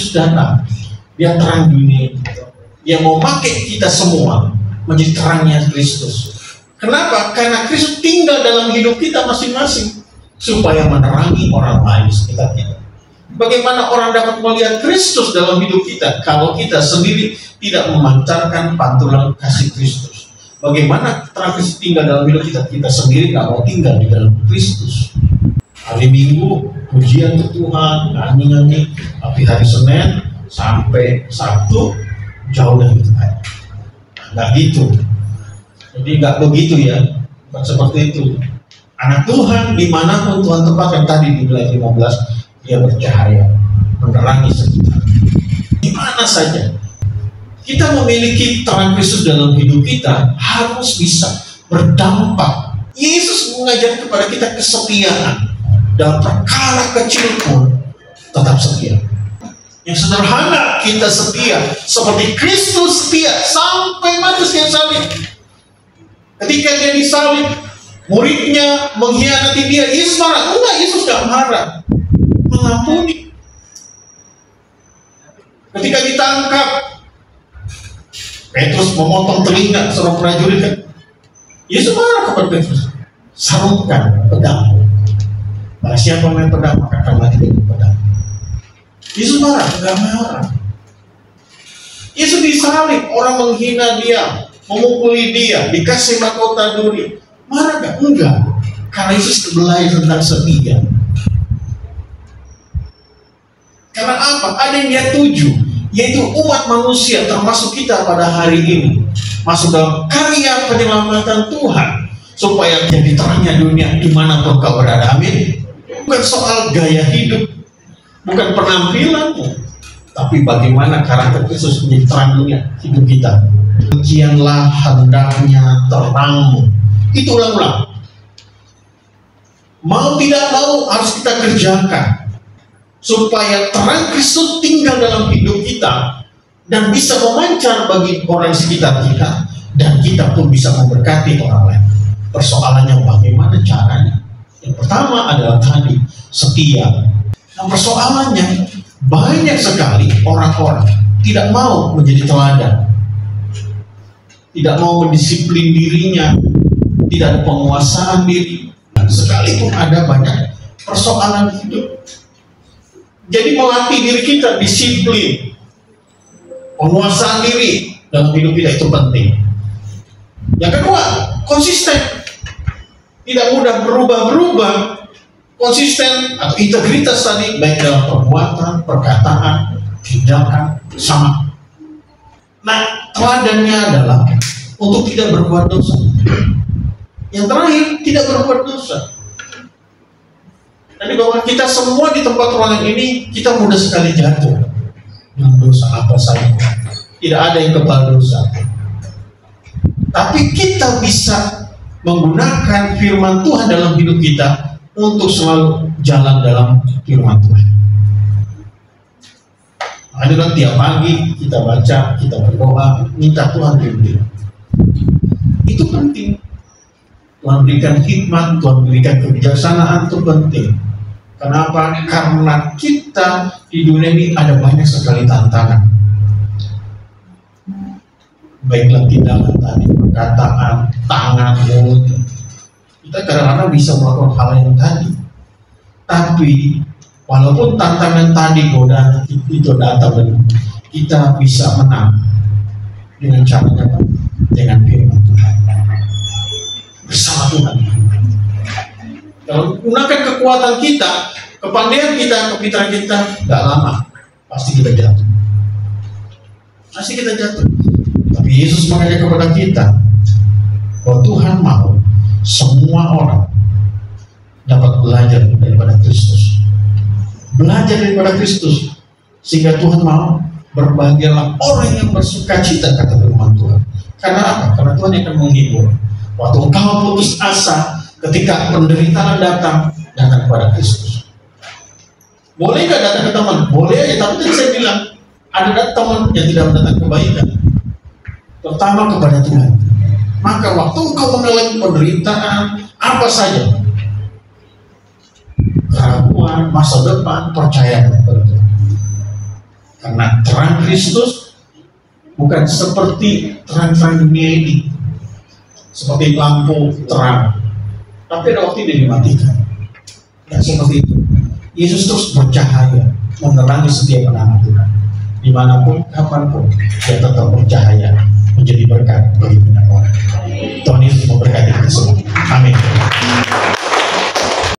Kristus datang, dia terang dunia. Dia mau pakai kita semua menjadi terangnya Kristus. Kenapa? Karena Kristus tinggal dalam hidup kita masing-masing, supaya menerangi orang lain sekitar kita. Bagaimana orang dapat melihat Kristus dalam hidup kita kalau kita sendiri tidak memancarkan pantulan kasih Kristus? Bagaimana terang Kristus tinggal dalam hidup kita? Kita sendiri kalau tinggal di dalam Kristus. Hari Minggu pujian ke Tuhan, nyanyi-nyanyi, tapi hari Senin sampai Sabtu jauh dari Tuhan. Nggak gitu. Jadi nggak begitu ya, bukan seperti itu. Anak Tuhan dimanapun Tuhan tempatkan, tadi di Nilai 15, dia bercahaya, menerangi sekitar. Di mana saja kita memiliki terang Kristus dalam hidup kita, harus bisa berdampak. Yesus mengajar kepada kita kesetiaan. Dalam perkara kecil pun tetap setia. Yang sederhana kita setia, seperti Kristus setia sampai mati setia salib. Ketika dia disalib, muridnya mengkhianati dia, Yesus marah. Enggak, Yesus gak marah, mengampuni. Ketika ditangkap, Petrus memotong telinga seorang prajurit, kan? Yesus marah kepada Petrus, sarungkan pedang. Nah, siapa main pedang maka akan mati dengan pedang. Yesus marah, enggak marah. Yesus disalib, orang menghina dia, memukuli dia, dikasih mahkota duri. Marah enggak? Enggak. Karena Yesus belajar tentang setia. Karena apa? Ada yang dia tuju, yaitu umat manusia termasuk kita pada hari ini masuk dalam karya penyelamatan Tuhan, supaya jadi terangnya dunia dimanapun kau berada. Amin. Bukan soal gaya hidup, bukan penampilanmu, tapi bagaimana karakter Kristus menjadi terang dunia hidup kita. Demikianlah hendaknya terangmu. Itu ulang-ulang. Mau tidak mau harus kita kerjakan, supaya terang Kristus tinggal dalam hidup kita dan bisa memancar bagi orang sekitar kita, dan kita pun bisa memberkati orang lain. Persoalannya bagaimana caranya? Yang pertama adalah tadi, setia. Nah, persoalannya banyak sekali orang-orang tidak mau menjadi teladan, tidak mau mendisiplin dirinya, tidak ada penguasaan diri. Sekalipun ada banyak persoalan hidup. Jadi melatih diri kita, disiplin, penguasaan diri dalam hidup kita itu penting. Yang kedua, konsisten. Tidak mudah berubah-berubah, konsisten atau integritas tadi, baik dalam perbuatan, perkataan, tindakan, sama. Nah, teladannya adalah untuk tidak berbuat dosa. Yang terakhir, tidak berbuat dosa. Jadi bahwa kita semua di tempat ruangan ini, kita mudah sekali jatuh dalam dosa apa saja. Tidak ada yang kebal dosa. Tapi kita bisa menggunakan firman Tuhan dalam hidup kita untuk selalu jalan dalam firman Tuhan. Ada kan tiap pagi kita baca, kita berdoa, minta Tuhan pimpin. Itu penting. Tuhan berikan hikmat, Tuhan berikan kebijaksanaan, itu penting. Kenapa? Karena kita di dunia ini ada banyak sekali tantangan. Baiklah tindakan tadi, perkataan, tangan, mulut. Kita kadang-kadang bisa melakukan hal yang tadi. Tapi walaupun tantangan tadi, godaan itu datang, dan kita bisa menang dengan caranya, dengan firman Tuhan. Bersama Tuhan. Kalau gunakan kekuatan kita, kepandaian kita, kepintaran kita, gak lama pasti kita jatuh. Pasti kita jatuh. Tapi Yesus mengajak kepada kita bahwa Tuhan mau semua orang dapat belajar daripada Kristus. Belajar daripada Kristus, sehingga Tuhan mau berbahagialah orang yang bersuka cita, kata firman Tuhan. Karena apa? Karena Tuhan akan menghibur. Waktu engkau putus asa, ketika penderitaan datang kepada Kristus. Boleh nggak datang ke teman? Boleh aja, tapi tadi saya bilang ada teman yang tidak mendatang kebaikan, terutama kepada Tuhan. Maka waktu engkau mengalami penderitaan apa saja, keraguan, masa depan, percaya kepada Tuhan. Karena terang Kristus bukan seperti terang-terang dunia ini, seperti lampu terang, tapi ada waktu dia dimatikan. Tidak seperti itu. Yesus terus bercahaya, menerangi setiap anak Tuhan. Dimanapun, kapanpun, dia tetap bercahaya.